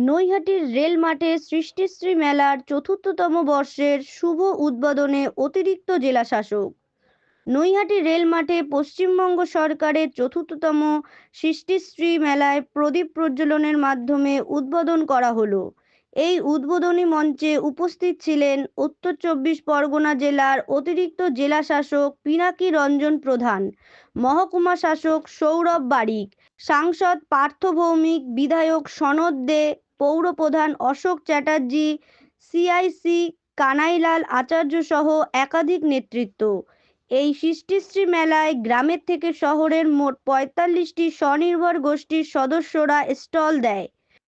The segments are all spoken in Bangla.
নৈহাটির রেল মাঠে সৃষ্টিশ্রী মেলার চতুর্থতম বর্ষের শুভ উদ্বোধনে অতিরিক্ত জেলাশাসক। নৈহাটি রেল মাঠে পশ্চিমবঙ্গ সরকারের চতুর্থতম সৃষ্টিশ্রী মেলায় প্রদীপ প্রজ্বলনের মাধ্যমে উদ্বোধন করা হলো। এই উদ্বোধনী মঞ্চে উপস্থিত ছিলেন উত্তর চব্বিশ পরগনা জেলার অতিরিক্ত জেলাশাসক পিনাকি রঞ্জন প্রধান, মহকুমা শাসক সৌরভ বারিক, সাংসদ পার্থ ভৌমিক, বিধায়ক সনদ দে, পৌরপ্রধান অশোক চ্যাটার্জি, সিআইসি কানাইলাল আচার্য সহ একাধিক নেতৃত্ব। এই সৃষ্টিশ্রী মেলায় গ্রামের থেকে শহরের মোট ৪৫টি স্বনির্ভর গোষ্ঠীর সদস্যরা স্টল দেয়।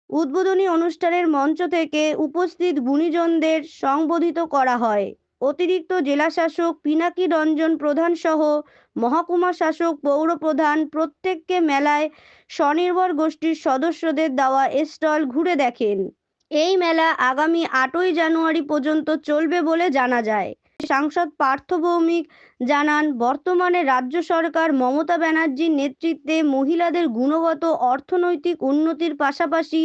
উদ্বোধনী অনুষ্ঠানের মঞ্চ থেকে উপস্থিত গুণীজনদের সংবোধিত করা হয়। অতিরিক্ত জেলাশাসক পিনাকি রঞ্জন প্রধান সহ মহকুমা শাসক, পৌরপ্রধান প্রত্যেককে মেলায় স্বনির্ভর গোষ্ঠীর সদস্যদের দেওয়া স্টল ঘুরে দেখেন। এই মেলা আগামী ৮ই জানুয়ারি পর্যন্ত চলবে বলে জানা যায়। সাংসদ পার্থ ভৌমিক জানান, বর্তমানে রাজ্য সরকার মমতা ব্যানার্জির নেতৃত্বে মহিলাদের গুণগত অর্থনৈতিক উন্নতির পাশাপাশি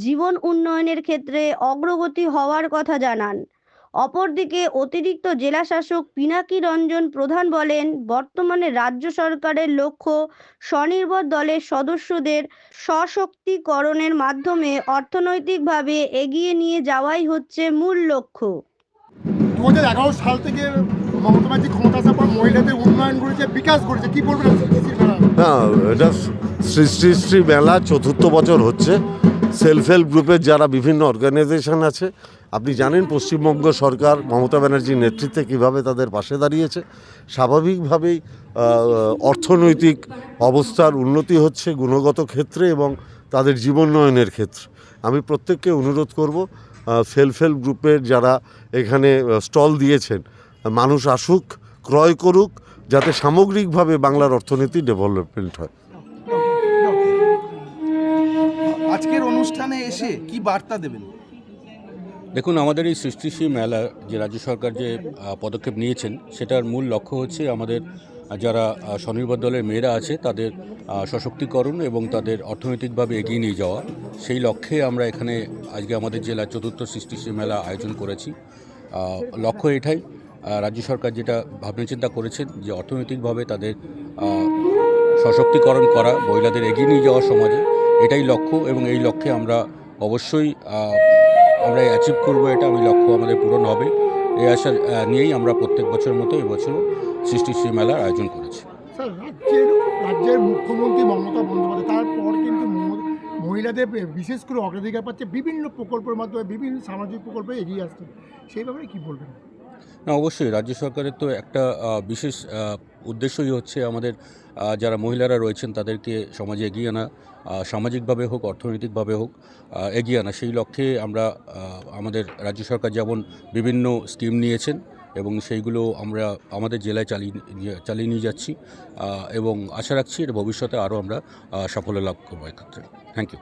জীবন উন্নয়নের ক্ষেত্রে অগ্রগতি হওয়ার কথা জানান। অপরদিকে অতিরিক্ত জেলাশাসক পিনাকি রঞ্জন প্রধান বলেন, বর্তমানে রাজ্য সরকারের লক্ষ্য স্বনির্ভর দলের সদস্যদের সশক্তিকরণের মাধ্যমে অর্থনৈতিকভাবে এগিয়ে নিয়ে যাওয়াই হচ্ছে মূল লক্ষ্য। ২০১১ সাল থেকে মমতা ব্যানার্জি ক্ষমতা আসার পর মহিলাদের উন্নয়ন করেছে, বিকাশ করেছে, কি বলবেন? হ্যাঁ, এটা সৃষ্টিশ্রী মেলা চতুর্থ বছর হচ্ছে। সেলফ হেল্প গ্রুপের যারা বিভিন্ন অর্গানাইজেশন আছে, আপনি জানেন পশ্চিমবঙ্গ সরকার মমতা ব্যানার্জির নেতৃত্বে কীভাবে তাদের পাশে দাঁড়িয়েছে। স্বাভাবিকভাবেই অর্থনৈতিক অবস্থার উন্নতি হচ্ছে গুণগত ক্ষেত্রে এবং তাদের জীবনোন্নয়নের ক্ষেত্রে। আমি প্রত্যেককে অনুরোধ করব, সেলফ হেল্প গ্রুপের যারা এখানে স্টল দিয়েছেন, মানুষ আসুক, ক্রয় করুক, যাতে সামগ্রিকভাবে বাংলার অর্থনীতি ডেভেলপমেন্ট হয়। আজকের অনুষ্ঠানে এসে কি বার্তা দেবেন? দেখুন, আমাদের এই সৃষ্টিশ্রী মেলা যে রাজ্য সরকার যে পদক্ষেপ নিয়েছেন, সেটার মূল লক্ষ্য হচ্ছে আমাদের যারা স্বনির্ভর দলের মেয়েরা আছে তাদের সশক্তিকরণ এবং তাদের অর্থনৈতিকভাবে এগিয়ে নিয়ে যাওয়া। সেই লক্ষ্যে আমরা এখানে আজকে আমাদের জেলার চতুর্থ সৃষ্টিশ্রী মেলা আয়োজন করেছি। লক্ষ্য এটাই, রাজ্য সরকার যেটা ভাবনাচিন্তা করেছেন যে অর্থনৈতিকভাবে তাদের সশক্তিকরণ করা, মহিলাদের এগিয়ে নিয়ে যাওয়া সমাজে, এটাই লক্ষ্য এবং এই লক্ষ্যে আমরা অবশ্যই আমরা অ্যাচিভ করবো। এটা আমি লক্ষ্য আমাদের পূরণ হবে, এই আশা নিয়েই আমরা প্রত্যেক বছরের মতো এবছরও সৃষ্টিশ্রী মেলার আয়োজন করেছি। স্যার, রাজ্যের মুখ্যমন্ত্রী মমতা বন্দ্যোপাধ্যায় তারপর কিন্তু মহিলাদের বিশেষ করে অগ্রাধিকার পাচ্ছে, বিভিন্ন প্রকল্পের মাধ্যমে বিভিন্ন সামাজিক প্রকল্পে এগিয়ে আসছে, সেই ব্যাপারে কী বলবেন? না, অবশ্যই রাজ্য সরকারের তো একটা বিশেষ উদ্দেশ্যই হচ্ছে আমাদের যারা মহিলারা রয়েছেন তাদেরকে সমাজে এগিয়ে আনা, সামাজিকভাবে হোক অর্থনৈতিকভাবে হোক এগিয়ে আনা। সেই লক্ষ্যে আমরা আমাদের রাজ্য সরকার যেমন বিভিন্ন স্কিম নিয়েছেন এবং সেইগুলো আমরা আমাদের জেলায় চালিয়ে নিয়ে যাচ্ছি এবং আশা রাখছি এর ভবিষ্যতে আরও আমরা সাফল্য লাভ করবো এক্ষেত্রে। Thank you.